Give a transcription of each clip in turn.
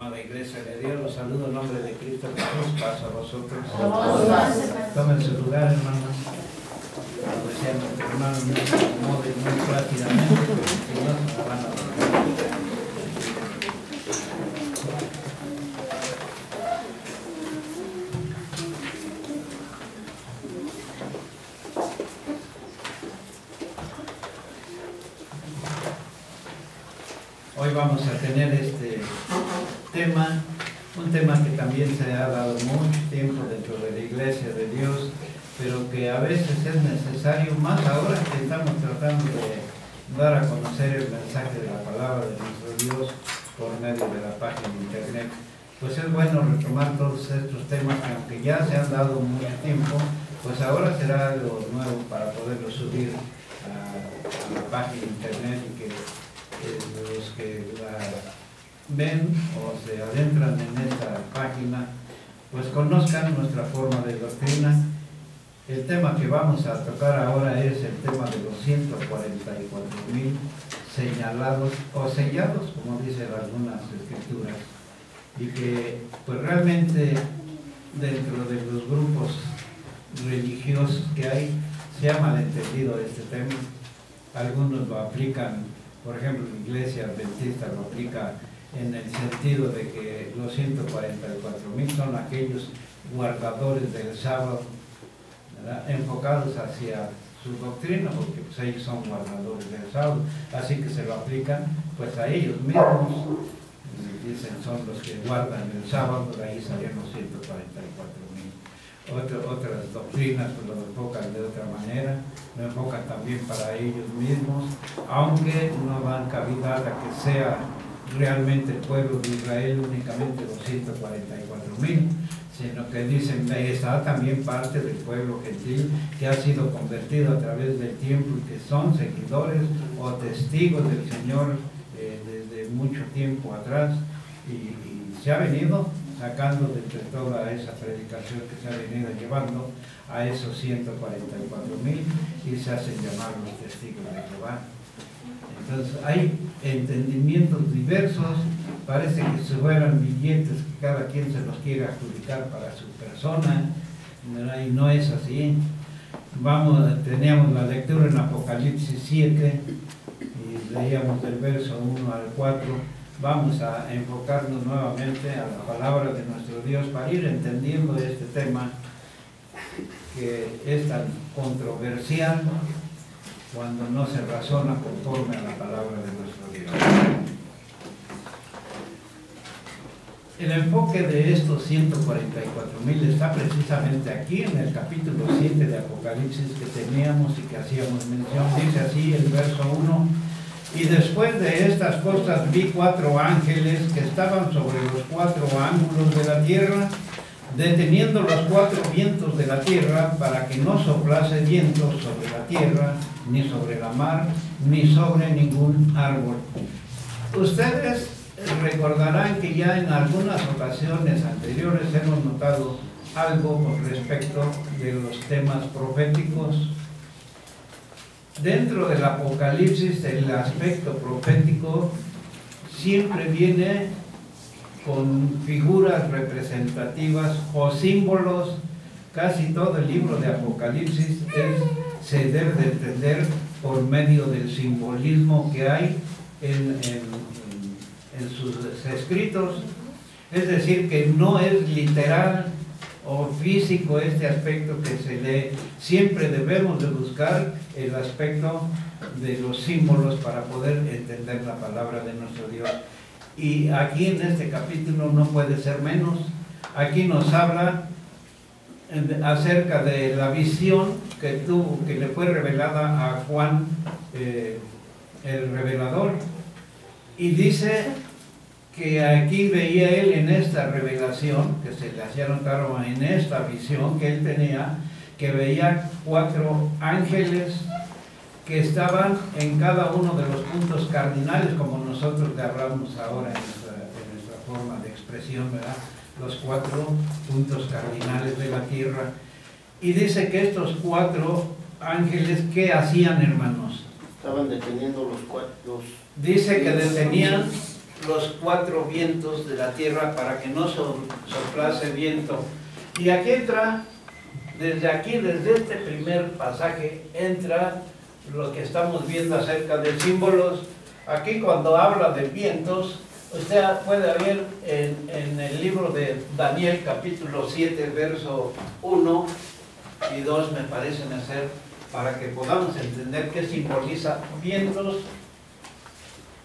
Amada Iglesia de Dios, los saludo en nombre de Cristo Jesús, paz a vosotros. Tomen su lugar, hermanos. Como decía nuestro hermano, no se acomoden muy rápidamente, porque si no se la van a dormir. Hoy vamos a tener este tema, un tema que también se ha dado mucho tiempo dentro de la Iglesia de Dios, pero que a veces es necesario, más ahora que estamos tratando de dar a conocer el mensaje de la palabra de nuestro Dios por medio de la página de internet. Pues es bueno retomar todos estos temas que, aunque ya se han dado mucho tiempo, pues ahora será algo nuevo para poderlo subir a la página de internet y que los que la ven o se adentran en esta página pues conozcan nuestra forma de doctrina. El tema que vamos a tocar ahora es el tema de los 144,000 señalados o sellados, como dicen algunas escrituras, y que pues realmente dentro de los grupos religiosos que hay se ha malentendido este tema. Algunos lo aplican, por ejemplo, la Iglesia Adventista lo aplica en el sentido de que los 144,000 son aquellos guardadores del sábado, ¿verdad?, enfocados hacia su doctrina, porque pues ellos son guardadores del sábado, así que se lo aplican pues a ellos mismos, dicen son los que guardan el sábado, de ahí salían los 144,000. Otras doctrinas pues lo enfocan de otra manera, lo enfocan también para ellos mismos, aunque no dan cabida a que sea realmente el pueblo de Israel únicamente los 144,000, sino que dicen que está también parte del pueblo gentil que ha sido convertido a través del tiempo y que son seguidores o testigos del Señor desde mucho tiempo atrás, y se ha venido sacando de entre toda esa predicación que se ha venido llevando a esos 144,000 y se hacen llamar los testigos de Jehová. Entonces hay entendimientos diversos, parece que se fueran billetes que cada quien se los quiere adjudicar para su persona, ¿verdad? Y no es así. Teníamos la lectura en Apocalipsis 7 y leíamos del verso 1 al 4. Vamos a enfocarnos nuevamente a la palabra de nuestro Dios para ir entendiendo este tema que es tan controversial cuando no se razona conforme a la palabra de nuestro Dios. El enfoque de estos 144,000 está precisamente aquí en el capítulo 7 de Apocalipsis que teníamos y que hacíamos mención. Dice así el verso 1: y después de estas cosas vi 4 ángeles que estaban sobre los 4 ángulos de la tierra, deteniendo los 4 vientos de la tierra para que no soplase viento sobre la tierra, ni sobre la mar, ni sobre ningún árbol. Ustedes recordarán que ya en algunas ocasiones anteriores hemos notado algo con respecto de los temas proféticos. Dentro del Apocalipsis, el aspecto profético siempre viene con figuras representativas o símbolos. Casi todo el libro de Apocalipsis se debe de entender por medio del simbolismo que hay en sus escritos. Es decir, que no es literal o físico este aspecto que se lee. Siempre debemos de buscar el aspecto de los símbolos para poder entender la palabra de nuestro Dios. Y aquí en este capítulo no puede ser menos. Aquí nos habla acerca de la visión que le fue revelada a Juan el revelador, y dice que aquí veía él en esta revelación que se le hacía notar, en esta visión que él tenía, que veía 4 ángeles que estaban en cada uno de los puntos cardinales, como nosotros le hablamos ahora en nuestra forma de expresión, ¿verdad? Los 4 puntos cardinales de la tierra. Y dice que estos 4 ángeles, ¿qué hacían, hermanos? Estaban deteniendo los 4. Dice que detenían los 4 vientos de la tierra para que no soplase viento. Y aquí entra, desde este primer pasaje, entra lo que estamos viendo acerca de símbolos. Aquí cuando habla de vientos, usted puede ver en el libro de Daniel capítulo 7, verso 1 y 2 me parecen ser, para que podamos entender qué simboliza vientos.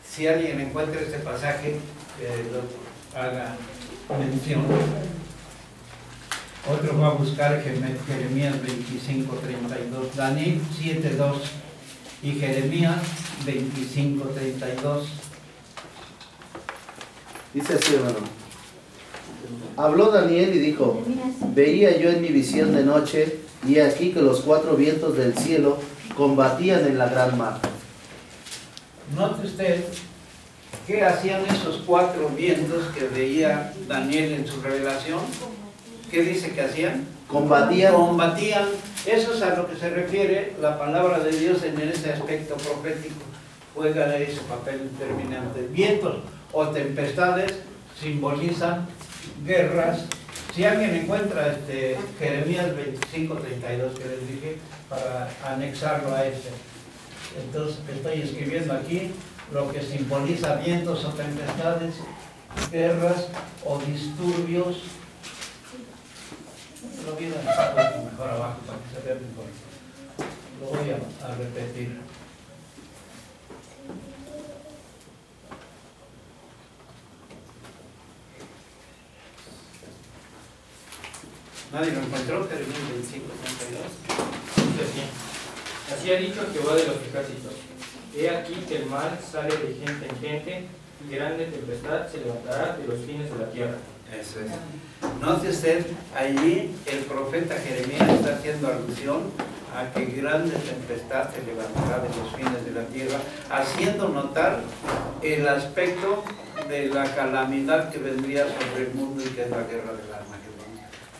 Si alguien encuentra este pasaje, lo haga mención. Otro va a buscar Jeremías 25:32, Daniel 7:2 y Jeremías 25:32. Dice así, hermano. Habló Daniel y dijo: veía yo en mi visión de noche, y aquí que los 4 vientos del cielo combatían en la gran mar. Note usted qué hacían esos 4 vientos que veía Daniel en su revelación. ¿Qué dice que hacían? Combatían. Combatían. Eso es a lo que se refiere la palabra de Dios en ese aspecto profético. Juega ese papel determinante. Vientos o tempestades simbolizan guerras. Si alguien encuentra Jeremías 25:32 que les dije, para anexarlo a este. Entonces estoy escribiendo aquí lo que simboliza vientos o tempestades, guerras o disturbios. Lo voy a dejar mejor abajo para que se vea mejor. Lo voy a repetir. ¿Nadie lo encontró? Jeremías 25:32. Así ha dicho Jehová de los ejércitos: he aquí que el mal sale de gente en gente, y grande tempestad se levantará de los fines de la tierra. Eso es. Note usted, allí el profeta Jeremías está haciendo alusión a que grande tempestad se levantará de los fines de la tierra, haciendo notar el aspecto de la calamidad que vendría sobre el mundo y que es la guerra del Armagedón.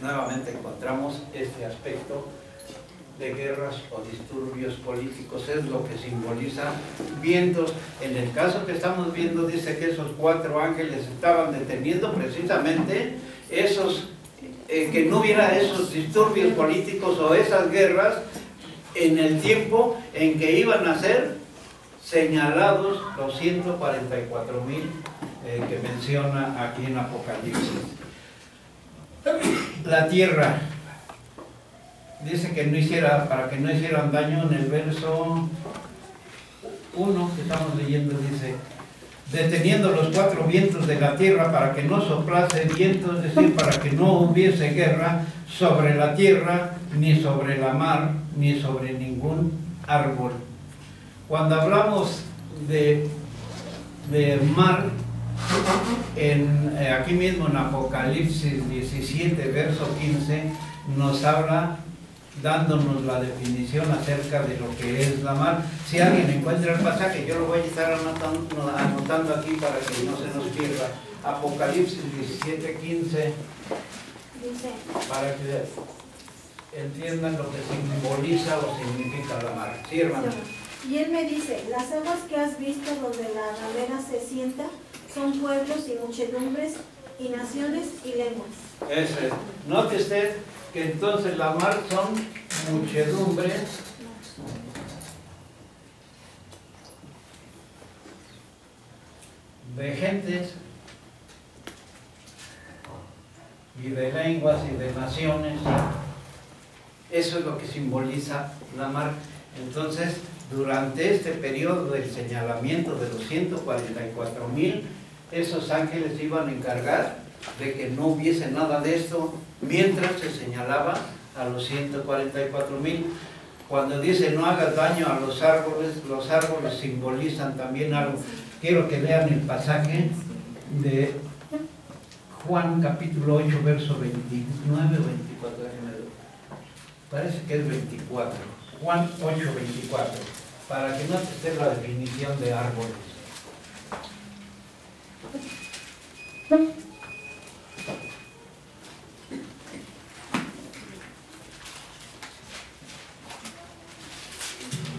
Nuevamente encontramos este aspecto de guerras o disturbios políticos, es lo que simboliza vientos. En el caso que estamos viendo, dice que esos 4 ángeles estaban deteniendo precisamente esos, que no hubiera esos disturbios políticos o esas guerras en el tiempo en que iban a ser señalados los 144,000 que menciona aquí en Apocalipsis. La tierra. Dice que no hiciera, para que no hicieran daño. En el verso 1 que estamos leyendo dice: deteniendo los 4 vientos de la tierra para que no soplase viento, es decir, para que no hubiese guerra sobre la tierra, ni sobre la mar, ni sobre ningún árbol. Cuando hablamos de mar, aquí mismo en Apocalipsis 17, verso 15, nos habla dándonos la definición acerca de lo que es la mar. Si alguien encuentra el pasaje, yo lo voy a estar anotando aquí para que no se nos pierda. Apocalipsis 17, 15, para que entiendan lo que simboliza o significa la mar. Sí, hermano. Y él me dice: las aguas que has visto donde la galera se sienta son pueblos y muchedumbres y naciones y lenguas. Eso es. Note usted que entonces la mar son muchedumbres de gentes y de lenguas y de naciones. Eso es lo que simboliza la mar. Entonces, durante este periodo del señalamiento de los 144,000, esos ángeles iban a encargar de que no hubiese nada de esto mientras se señalaba a los 144,000. Cuando dice no hagas daño a los árboles simbolizan también algo. Quiero que lean el pasaje de Juan capítulo 8, verso 29 o 24. Parece que es 24. Juan 8, 24. Para que no esté la definición de árboles.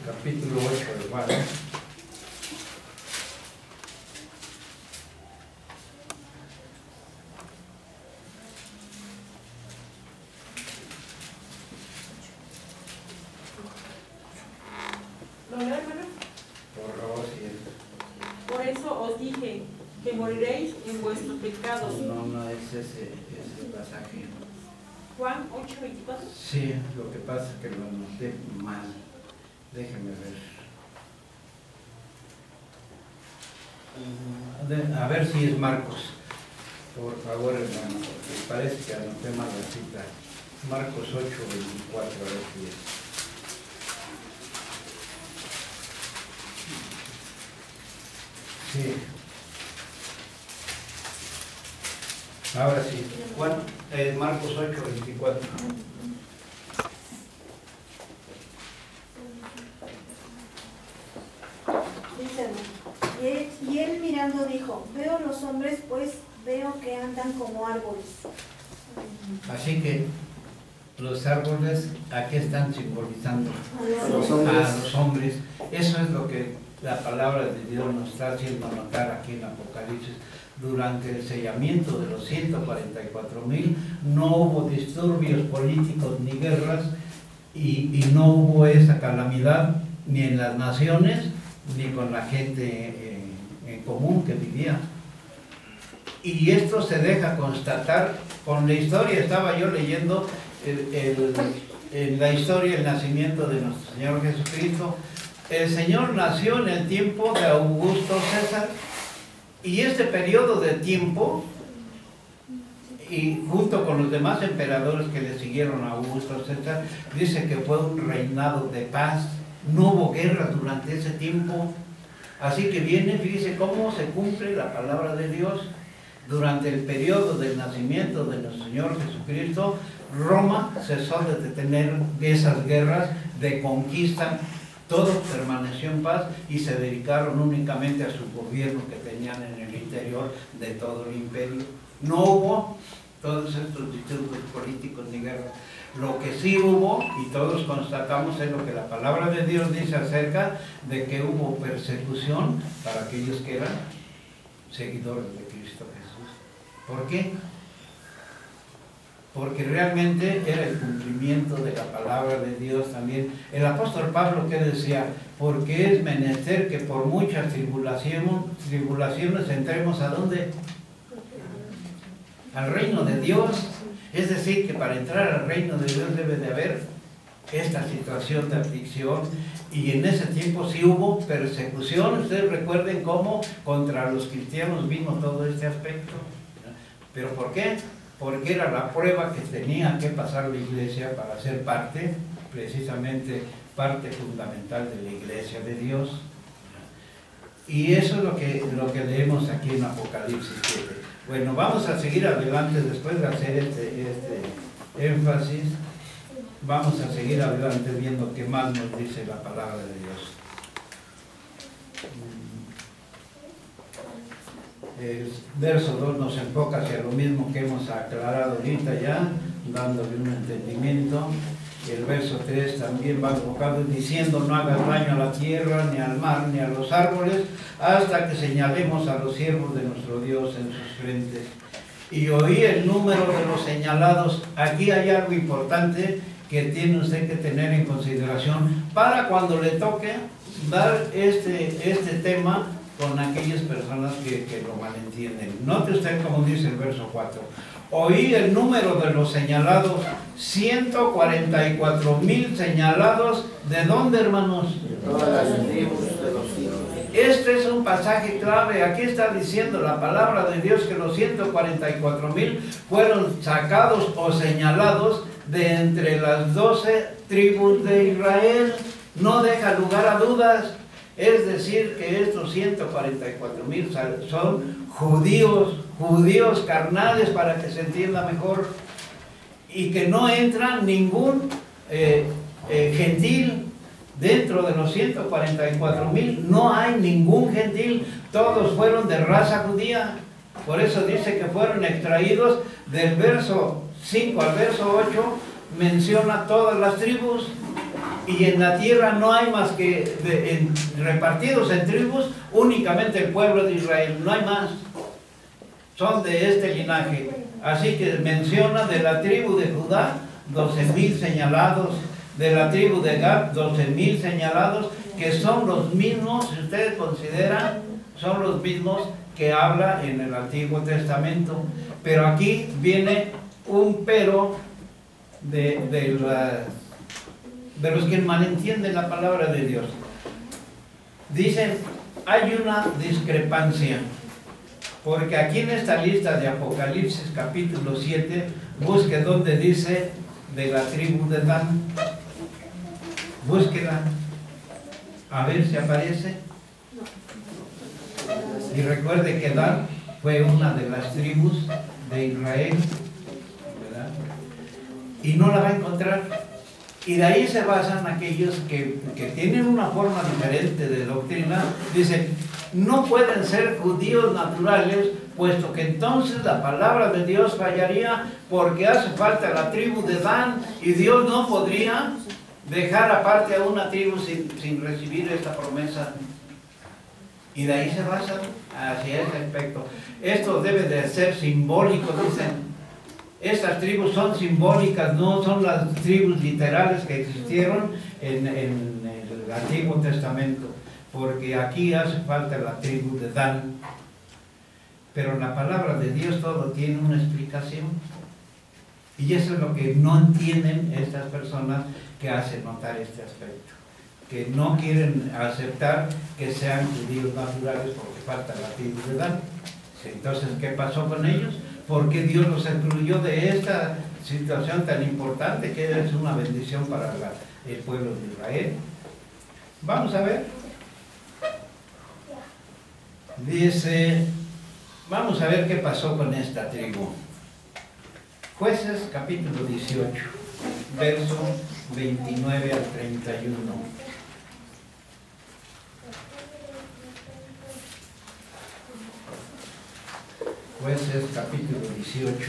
Capítulo 8 de Juan. en vuestros pecados. No es ese pasaje. Juan 8:24. Sí, lo que pasa es que lo anoté mal. Déjeme ver. A ver si es Marcos. Por favor, hermano, porque parece que anoté mal la cita. Marcos 8:24, a ver si es. Sí. Ahora sí. Juan, Marcos 8:24. Dice, y él mirando dijo, veo los hombres, pues veo que andan como árboles. Así que los árboles, ¿a qué están simbolizando? A los hombres. A los hombres. Eso es lo que la palabra de Dios nos está haciendo notar aquí en Apocalipsis. Durante el sellamiento de los 144,000 no hubo disturbios políticos ni guerras y no hubo esa calamidad ni en las naciones ni con la gente en común que vivía. Y esto se deja constatar con la historia. Estaba yo leyendo en la historia el nacimiento de nuestro Señor Jesucristo. El Señor nació en el tiempo de Augusto César, y este periodo de tiempo, y junto con los demás emperadores que le siguieron a Augusto César, dice que fue un reinado de paz. No hubo guerra durante ese tiempo. Así que viene, fíjese cómo se cumple la palabra de Dios. Durante el periodo del nacimiento de nuestro Señor Jesucristo, Roma cesó de tener esas guerras de conquista. Todo permaneció en paz y se dedicaron únicamente a su gobierno que tenían en el interior de todo el imperio. No hubo todos estos disturbios políticos ni guerras. Lo que sí hubo, y todos constatamos, es lo que la palabra de Dios dice acerca de que hubo persecución para aquellos que eran seguidores de Cristo Jesús. ¿Por qué? Porque realmente era el cumplimiento de la palabra de Dios también. El apóstol Pablo, que decía, porque es menester que por muchas tribulaciones entremos ¿a dónde? Al reino de Dios. Es decir, que para entrar al reino de Dios debe de haber esta situación de aflicción, y en ese tiempo sí hubo persecución. Ustedes recuerden cómo contra los cristianos vino todo este aspecto. ¿Pero por qué? Porque era la prueba que tenía que pasar la iglesia para ser parte, precisamente parte fundamental de la iglesia de Dios. Y eso es lo que leemos aquí en Apocalipsis 7. Bueno, vamos a seguir adelante después de hacer este énfasis. Vamos a seguir adelante viendo qué más nos dice la palabra de Dios. El verso 2 nos enfoca hacia lo mismo que hemos aclarado ahorita ya, dándole un entendimiento. El verso 3 también va enfocado diciendo: no hagas daño a la tierra, ni al mar, ni a los árboles, hasta que señalemos a los siervos de nuestro Dios en sus frentes. Y oí el número de los señalados. Aquí hay algo importante que tiene usted que tener en consideración para cuando le toque dar este tema con aquellas personas que lo malentienden. Note usted como dice el verso 4. Oí el número de los señalados, 144,000 señalados. ¿De dónde, hermanos? De todas las tribus de los hijos. Este es un pasaje clave. Aquí está diciendo la palabra de Dios que los 144,000 fueron sacados o señalados de entre las 12 tribus de Israel. No deja lugar a dudas. Es decir, que estos 144,000 son judíos carnales, para que se entienda mejor, y que no entra ningún gentil dentro de los 144,000. No hay ningún gentil, todos fueron de raza judía. Por eso dice que fueron extraídos. Del verso 5 al verso 8 menciona todas las tribus. Y en la tierra no hay más que repartidos en tribus únicamente el pueblo de Israel, no hay más. Son de este linaje. Así que menciona de la tribu de Judá 12,000 señalados, de la tribu de Gad 12,000 señalados, que son los mismos, si ustedes consideran, son los mismos que habla en el Antiguo Testamento, pero aquí viene un pero de los que malentienden la palabra de Dios. Dicen, hay una discrepancia, porque aquí en esta lista de Apocalipsis capítulo 7, busque donde dice de la tribu de Dan. Búsquela, a ver si aparece. Y recuerde que Dan fue una de las tribus de Israel, ¿verdad? Y no la va a encontrar. Y de ahí se basan aquellos que tienen una forma diferente de doctrina. Dicen, no pueden ser judíos naturales, puesto que entonces la palabra de Dios fallaría, porque hace falta la tribu de Dan, y Dios no podría dejar aparte a una tribu sin recibir esta promesa. Y de ahí se basan hacia ese aspecto. Esto debe de ser simbólico, dicen. Estas tribus son simbólicas, no son las tribus literales que existieron en el Antiguo Testamento, porque aquí hace falta la tribu de Dan. Pero en la palabra de Dios todo tiene una explicación. Y eso es lo que no entienden estas personas que hacen notar este aspecto, que no quieren aceptar que sean judíos naturales porque falta la tribu de Dan. Entonces, ¿qué pasó con ellos? ¿Por qué Dios los excluyó de esta situación tan importante que es una bendición para el pueblo de Israel? Vamos a ver. Dice, vamos a ver qué pasó con esta tribu. Jueces capítulo 18, verso 29 al 31. Jueces capítulo 18,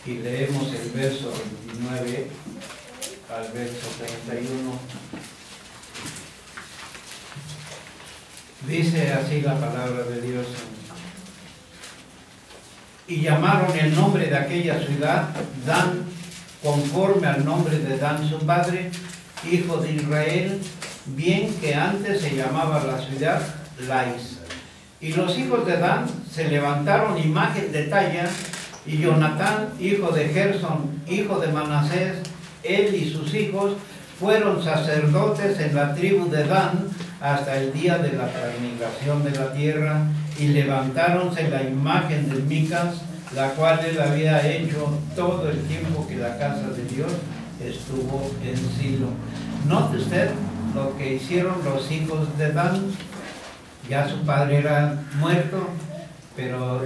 y leemos el verso 29 al verso 31. Dice así la palabra de Dios: y llamaron el nombre de aquella ciudad Dan, conforme al nombre de Dan su padre, hijo de Israel, bien que antes se llamaba la ciudad Lais. Y los hijos de Dan se levantaron imagen de talla, y Jonatán, hijo de Gersón, hijo de Manasés, él y sus hijos fueron sacerdotes en la tribu de Dan hasta el día de la transmigración de la tierra, y levantáronse la imagen de Micas, la cual él había hecho todo el tiempo que la casa de Dios estuvo en Silo. Note usted lo que hicieron los hijos de Dan. Ya su padre era muerto, pero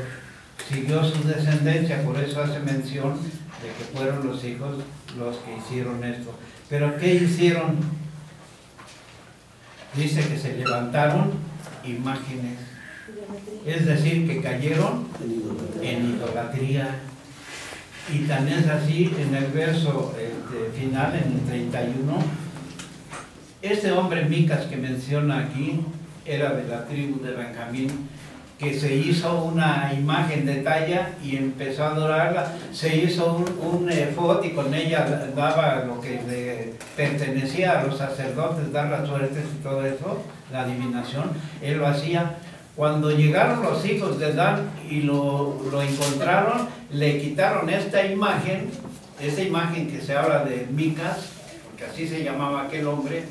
siguió su descendencia, por eso hace mención de que fueron los hijos los que hicieron esto. Pero ¿qué hicieron? Dice que se levantaron imágenes, es decir, que cayeron en idolatría. Y tan es así en el verso final, en el 31, este hombre Micas que menciona aquí era de la tribu de Benjamín, que se hizo una imagen de talla y empezó a adorarla. Se hizo un efod y con ella daba lo que le pertenecía a los sacerdotes, dar las suertes y todo eso, la adivinación. Él lo hacía. Cuando llegaron los hijos de Dan y lo encontraron, le quitaron esta imagen que se habla de Micas, porque así se llamaba aquel hombre.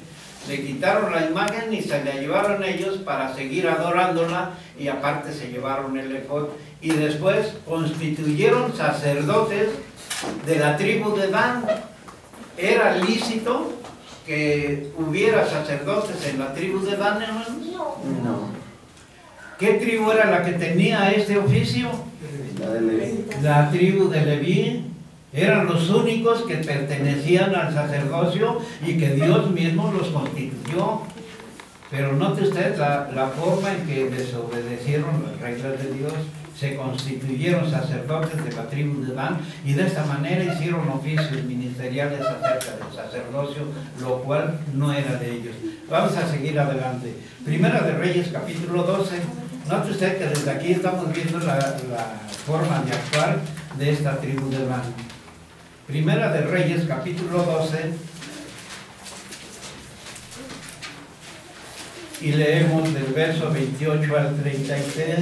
Le quitaron la imagen y se la llevaron ellos para seguir adorándola, y aparte se llevaron el efod. Y después constituyeron sacerdotes de la tribu de Dan. ¿Era lícito que hubiera sacerdotes en la tribu de Dan, hermanos? No. ¿Qué tribu era la que tenía este oficio? La de Leví. La tribu de Leví. Eran los únicos que pertenecían al sacerdocio y que Dios mismo los constituyó. Pero note usted la forma en que desobedecieron las reglas de Dios. Se constituyeron sacerdotes de la tribu de Dan, y de esta manera hicieron oficios ministeriales acerca del sacerdocio, lo cual no era de ellos. Vamos a seguir adelante. Primera de Reyes capítulo 12. Note usted que desde aquí estamos viendo la forma de actuar de esta tribu de Dan. Primera de Reyes capítulo 12, y leemos del verso 28 al 33.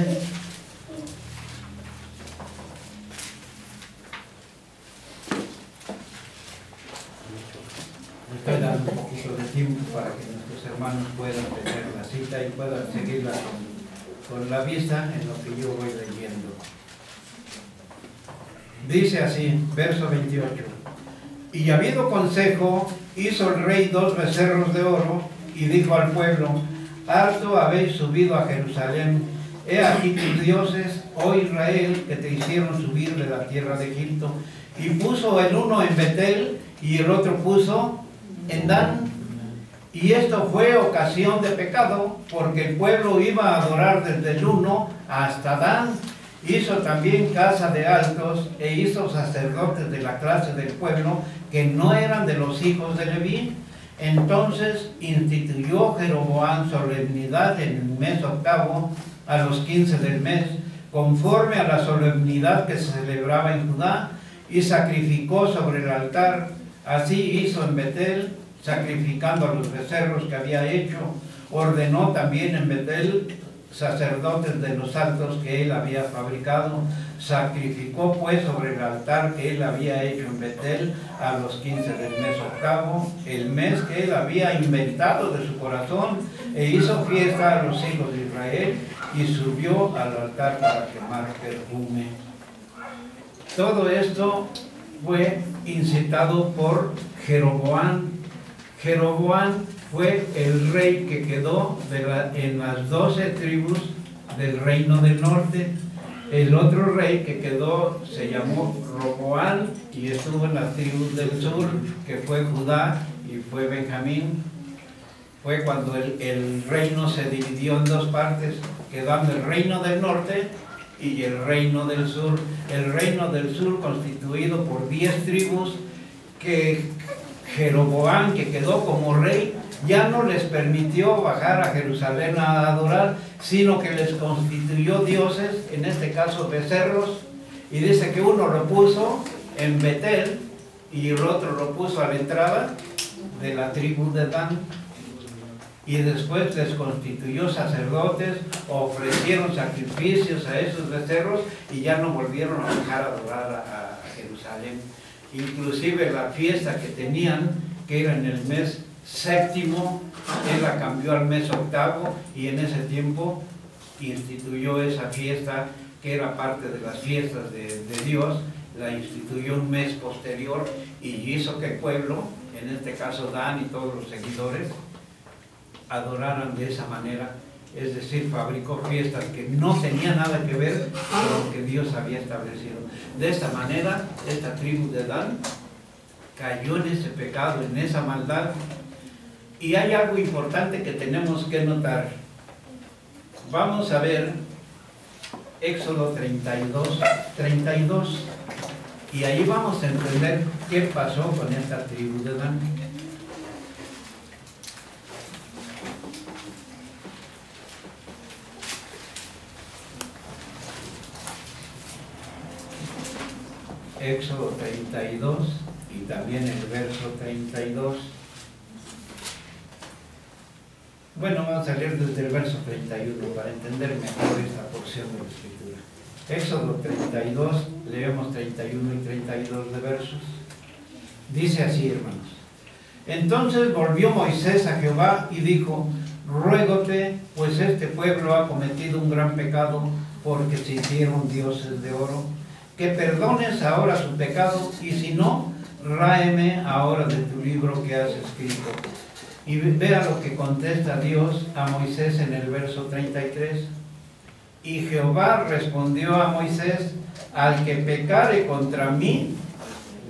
Estoy dando un poquito de tiempo para que nuestros hermanos puedan tener la cita y puedan seguirla con la vista en lo que yo voy leyendo. Dice así, verso 28. Y habido consejo, hizo el rey 2 becerros de oro y dijo al pueblo: harto habéis subido a Jerusalén. He aquí tus dioses, oh Israel, que te hicieron subir de la tierra de Egipto. Y puso el uno en Betel y el otro puso en Dan. Y esto fue ocasión de pecado, porque el pueblo iba a adorar desde el uno hasta Dan. Hizo también casa de altos e hizo sacerdotes de la clase del pueblo que no eran de los hijos de Leví. Entonces instituyó Jeroboam solemnidad en el mes octavo, a los 15 del mes, conforme a la solemnidad que se celebraba en Judá, y sacrificó sobre el altar. Así hizo en Betel, sacrificando a los becerros que había hecho. Ordenó también en Betel sacerdotes de los altos que él había fabricado. Sacrificó pues sobre el altar que él había hecho en Betel a los 15 del mes octavo, el mes que él había inventado de su corazón, e hizo fiesta a los hijos de Israel y subió al altar para quemar perfume. Todo esto fue incitado por Jeroboam. Jeroboam fue el rey que quedó en las 12 tribus del reino del norte. El otro rey que quedó se llamó Roboam y estuvo en las tribus del sur, que fue Judá y fue Benjamín. Fue cuando el reino se dividió en dos partes, quedando el reino del norte y el reino del sur. El reino del sur constituido por 10 tribus que Jeroboam, que quedó como rey, ya no les permitió bajar a Jerusalén a adorar, sino que les constituyó dioses, en este caso becerros, y dice que uno lo puso en Betel y el otro lo puso a la entrada de la tribu de Dan. Y después les constituyó sacerdotes, ofrecieron sacrificios a esos becerros y ya no volvieron a bajar a adorar a Jerusalén. Inclusive la fiesta que tenían, que era en el mes séptimo, él la cambió al mes octavo y en ese tiempo instituyó esa fiesta que era parte de las fiestas de Dios, la instituyó un mes posterior y hizo que el pueblo, en este caso Dan y todos los seguidores, adoraran de esa manera. Es decir, fabricó fiestas que no tenían nada que ver con lo que Dios había establecido. De esta manera, esta tribu de Dan cayó en ese pecado, en esa maldad. Y hay algo importante que tenemos que notar. Vamos a ver Éxodo 32, y ahí vamos a entender qué pasó con esta tribu de Dan. Éxodo 32 y también el verso 32. Bueno, vamos a leer desde el verso 31 para entender mejor esta porción de la Escritura. Éxodo 32, leemos 31 y 32 de versos. Dice así, hermanos: entonces volvió Moisés a Jehová y dijo: ruégote, pues este pueblo ha cometido un gran pecado, porque se hicieron dioses de oro, que perdones ahora su pecado, y si no, ráeme ahora de tu libro que has escrito. Y vea lo que contesta Dios a Moisés en el verso 33. Y Jehová respondió a Moisés: al que pecare contra mí,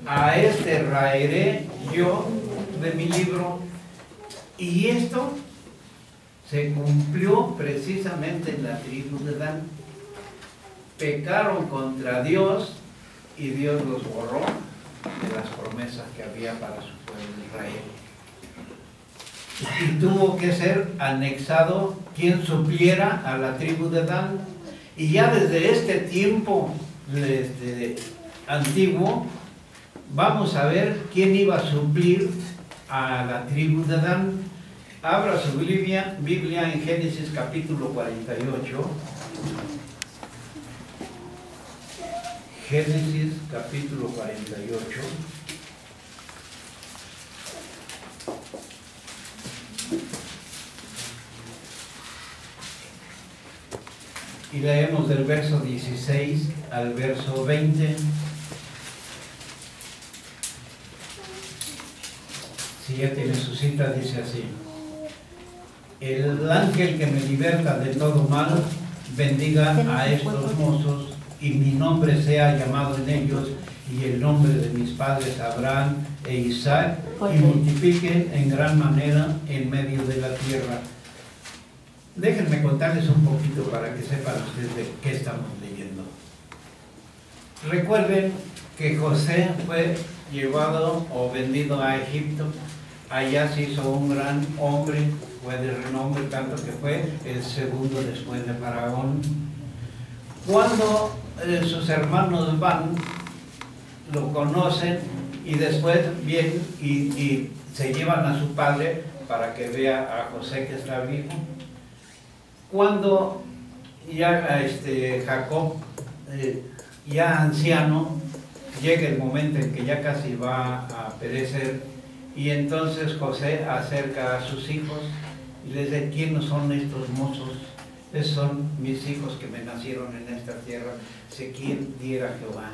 a este raeré yo de mi libro. Y esto se cumplió precisamente en la tribu de Dan. Pecaron contra Dios y Dios los borró de las promesas que había para su pueblo Israel. Y tuvo que ser anexado quien supliera a la tribu de Dan. Y ya desde este tiempo antiguo, vamos a ver quién iba a suplir a la tribu de Dan. Abra su Biblia en Génesis capítulo 48. Génesis capítulo 48. Y leemos del verso 16 al verso 20. Si ya tiene su cita, dice así: el ángel que me liberta de todo mal, bendiga a estos mozos, y mi nombre sea llamado en ellos, y el nombre de mis padres Abraham e Isaac, y multipliquen en gran manera en medio de la tierra. Déjenme contarles un poquito para que sepan ustedes de qué estamos leyendo. Recuerden que José fue llevado o vendido a Egipto. Allá se hizo un gran hombre, fue de renombre, tanto que fue el segundo después de Faraón. Cuando sus hermanos van, lo conocen y después vienen y se llevan a su padre para que vea a José que está vivo. Cuando ya Jacob, ya anciano, llega el momento en que ya casi va a perecer, y entonces José acerca a sus hijos y les dice: ¿quiénes son estos mozos? Esos son mis hijos que me nacieron en esta tierra. Si quien diera Jehová,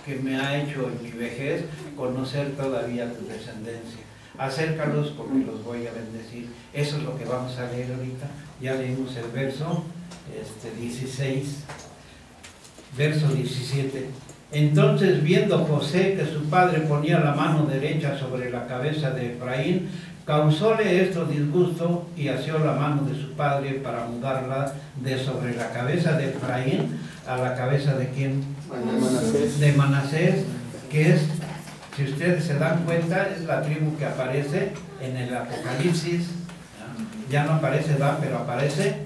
que me ha hecho en mi vejez conocer todavía tu descendencia. Acércalos porque los voy a bendecir. Eso es lo que vamos a leer ahorita. Ya leímos el verso 16, verso 17. Entonces, viendo José que su padre ponía la mano derecha sobre la cabeza de Efraín, causóle esto disgusto y asió la mano de su padre para mudarla de sobre la cabeza de Efraín a la cabeza de ¿quién? De Manasés, que es, si ustedes se dan cuenta, es la tribu que aparece en el Apocalipsis. Ya no aparece Dan, pero aparece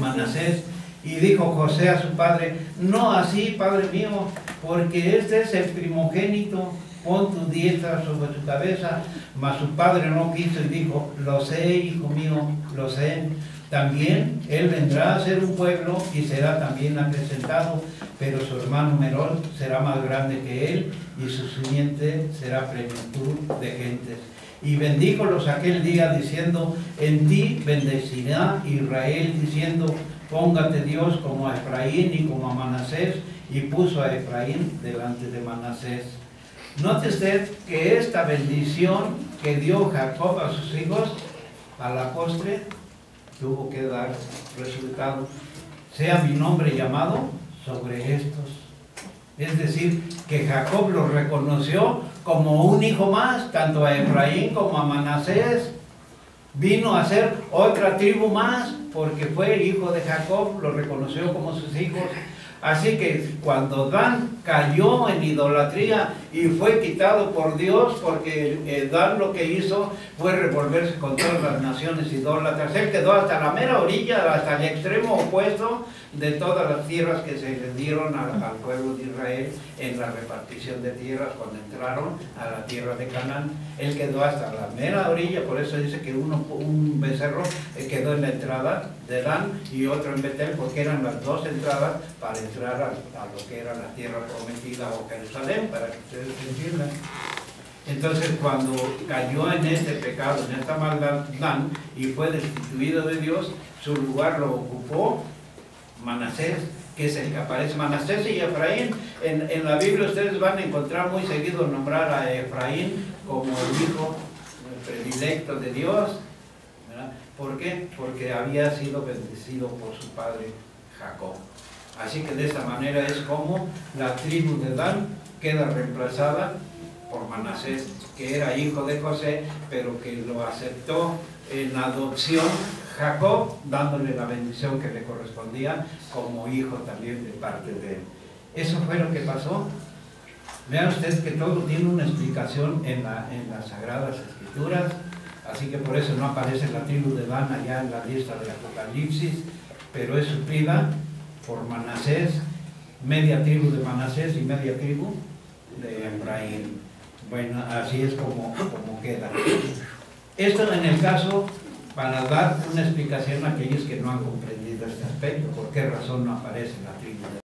Manasés. Y dijo José a su padre: no así, padre mío, porque este es el primogénito, pon tu diestra sobre su cabeza. Mas su padre no quiso y dijo: lo sé, hijo mío, lo sé. También él vendrá a ser un pueblo y será también acrecentado, pero su hermano Merón será más grande que él, y su simiente será plenitud de gentes. Y bendíjolos aquel día diciendo: en ti bendecirá Israel, diciendo: póngate Dios como a Efraín y como a Manasés. Y puso a Efraín delante de Manasés. Note usted que esta bendición que dio Jacob a sus hijos, a la postre tuvo que dar resultado: sea mi nombre llamado sobre estos. Es decir, que Jacob los reconoció como un hijo más, tanto a Efraín como a Manasés. Vino a ser otra tribu más, porque fue hijo de Jacob, lo reconoció como sus hijos. Así que cuando Dan cayó en idolatría y fue quitado por Dios, porque Dan lo que hizo fue revolverse con todas las naciones idólatras, él quedó hasta la mera orilla, hasta el extremo opuesto de todas las tierras que se le dieron al pueblo de Israel en la repartición de tierras cuando entraron a la tierra de Canaán. Él quedó hasta la mera orilla, por eso dice que un becerro quedó en la entrada de Dan y otro en Betel, porque eran las dos entradas para entrar a lo que era la tierra prometida o Jerusalén, para que ustedes entiendan. Entonces, cuando cayó en este pecado, en esta maldad, Dan, y fue destituido de Dios, su lugar lo ocupó Manasés, que es el que aparece. Manasés y Efraín, en la Biblia ustedes van a encontrar muy seguido nombrar a Efraín como el hijo predilecto de Dios, ¿verdad? ¿Por qué? Porque había sido bendecido por su padre Jacob. Así que de esta manera es como la tribu de Dan queda reemplazada por Manasés, que era hijo de José, pero que lo aceptó en adopción Jacob, dándole la bendición que le correspondía como hijo también de parte de él. Eso fue lo que pasó. Vean ustedes que todo tiene una explicación en las Sagradas Escrituras, así que por eso no aparece la tribu de Dan allá en la lista de Apocalipsis, pero es suplida por Manasés, media tribu de Manasés y media tribu de Efraín. Bueno, así es como queda. Esto en el caso para dar una explicación a aquellos que no han comprendido este aspecto, por qué razón no aparece la Trinidad.